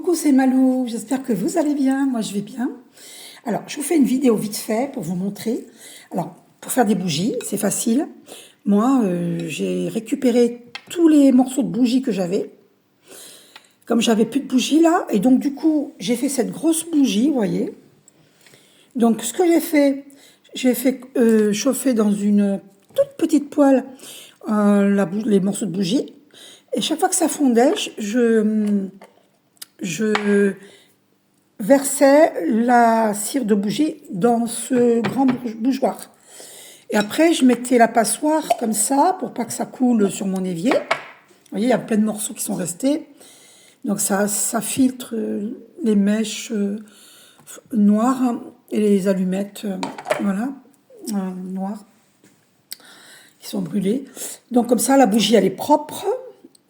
Coucou, c'est Malou, j'espère que vous allez bien, moi je vais bien. Alors, je vous fais une vidéo vite fait pour vous montrer. Alors, pour faire des bougies, c'est facile. Moi, j'ai récupéré tous les morceaux de bougies que j'avais. Comme j'avais plus de bougies là, et donc du coup, j'ai fait cette grosse bougie, vous voyez. Donc, ce que j'ai fait chauffer dans une toute petite poêle les morceaux de bougie. Et chaque fois que ça fondait, je versais la cire de bougie dans ce grand bougeoir. Et après, je mettais la passoire comme ça pour pas que ça coule sur mon évier. Vous voyez, il y a plein de morceaux qui sont restés. Donc ça filtre les mèches noires et les allumettes, voilà, noires, qui sont brûlées. Donc comme ça, la bougie, elle est propre.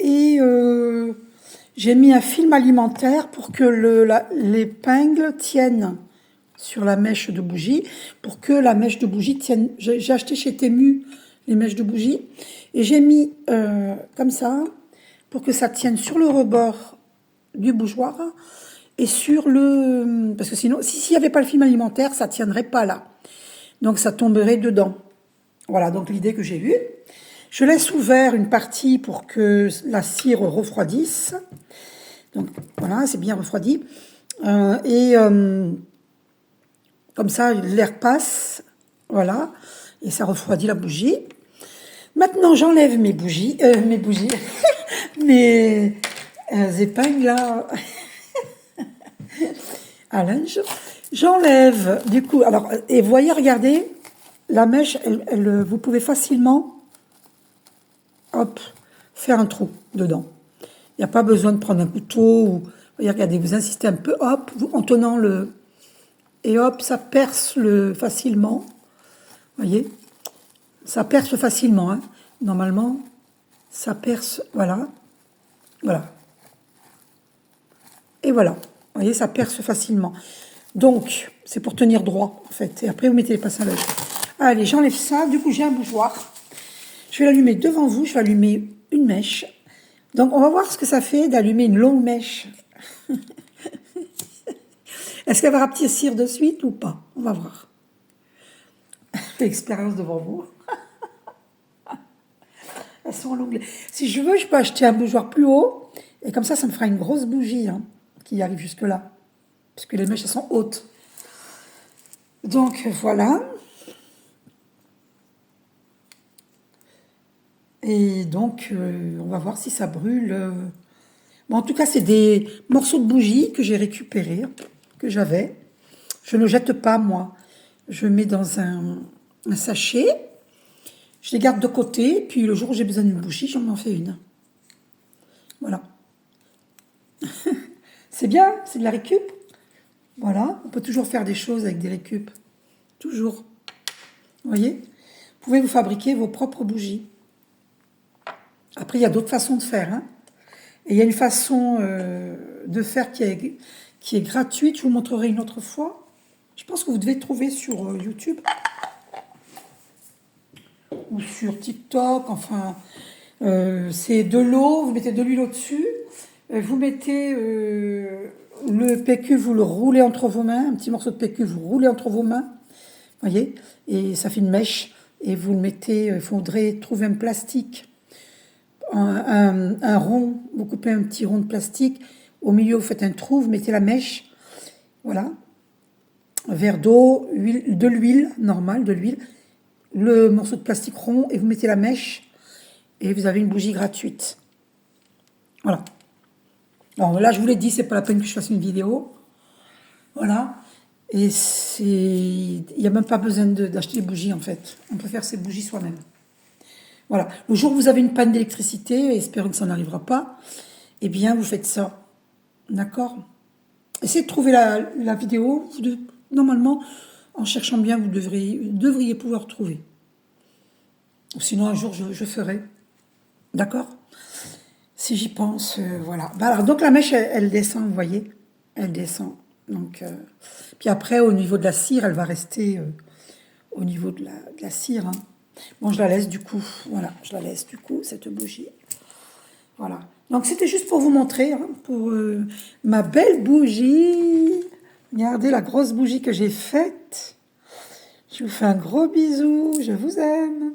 Et j'ai mis un film alimentaire pour que l'épingle tienne sur la mèche de bougie, pour que la mèche de bougie tienne. J'ai acheté chez Temu les mèches de bougie, et j'ai mis comme ça, pour que ça tienne sur le rebord du bougeoir, et sur le... Parce que sinon, s'il n'y avait pas le film alimentaire, ça ne tiendrait pas là. Donc ça tomberait dedans. Voilà, donc l'idée que j'ai eue. Je laisse ouvert une partie pour que la cire refroidisse. Donc voilà, c'est bien refroidi. Comme ça, l'air passe. Voilà. Et ça refroidit la bougie. Maintenant, j'enlève mes bougies. Mes épingles là. À linge. J'enlève, du coup. Alors, et voyez, regardez, la mèche, vous pouvez facilement... Hop, faire un trou dedans. Il n'y a pas besoin de prendre un couteau. Regardez, vous insistez un peu, hop, en tenant le... Et hop, ça perce facilement. Voyez, ça perce facilement. Hein. Normalement, ça perce, voilà. Voilà. Et voilà. Vous voyez, ça perce facilement. Donc, c'est pour tenir droit, en fait. Et après, vous mettez les pinces à l'œil. Allez, j'enlève ça. Du coup, j'ai un bougeoir. Je vais l'allumer devant vous, je vais allumer une mèche. Donc, on va voir ce que ça fait d'allumer une longue mèche. Est-ce qu'elle va rapetissir de suite ou pas? On va voir. L'expérience devant vous. Elles sont longues. Si je veux, je peux acheter un bougeoir plus haut. Et comme ça me fera une grosse bougie qui arrive jusque-là. Puisque les mèches, elles sont hautes. Donc, voilà. Et donc, on va voir si ça brûle. Bon, en tout cas, c'est des morceaux de bougie que j'ai récupérés, que j'avais. Je ne jette pas, moi. Je mets dans un sachet. Je les garde de côté. Puis le jour où j'ai besoin d'une bougie, j'en fais une. Voilà. C'est bien, c'est de la récup. Voilà, on peut toujours faire des choses avec des récup. Toujours. Vous voyez? Vous pouvez vous fabriquer vos propres bougies. Après, il y a d'autres façons de faire. Hein. Et il y a une façon de faire qui est gratuite. Je vous montrerai une autre fois. Je pense que vous devez trouver sur YouTube. Ou sur TikTok. Enfin, c'est de l'eau. Vous mettez de l'huile au-dessus. Vous mettez le PQ, vous le roulez entre vos mains. Un petit morceau de PQ, vous roulez entre vos mains. Vous voyez? Et ça fait une mèche. Et vous le mettez... Il faudrait trouver un plastique. Un rond, vous coupez un petit rond de plastique, au milieu vous faites un trou, vous mettez la mèche, voilà, un verre d'eau, de l'huile normale, de l'huile, le morceau de plastique rond et vous mettez la mèche et vous avez une bougie gratuite. Voilà. Alors là je vous l'ai dit, c'est pas la peine que je fasse une vidéo, voilà, et il n'y a même pas besoin d'acheter des bougies en fait, on peut faire ces bougies soi-même. Voilà. Le jour où vous avez une panne d'électricité, espérons que ça n'arrivera pas, eh bien, vous faites ça. D'accord? Essayez de trouver la vidéo. Normalement, en cherchant bien, vous devriez pouvoir trouver. Sinon, un jour, je ferai. D'accord? Si j'y pense, voilà. Alors, donc, la mèche, elle descend, vous voyez? Elle descend. Donc, puis après, au niveau de la cire, elle va rester au niveau de la cire, hein. Bon, je la laisse du coup, voilà, je la laisse du coup, cette bougie. Voilà. Donc c'était juste pour vous montrer, hein, pour ma belle bougie. Regardez la grosse bougie que j'ai faite. Je vous fais un gros bisou, je vous aime.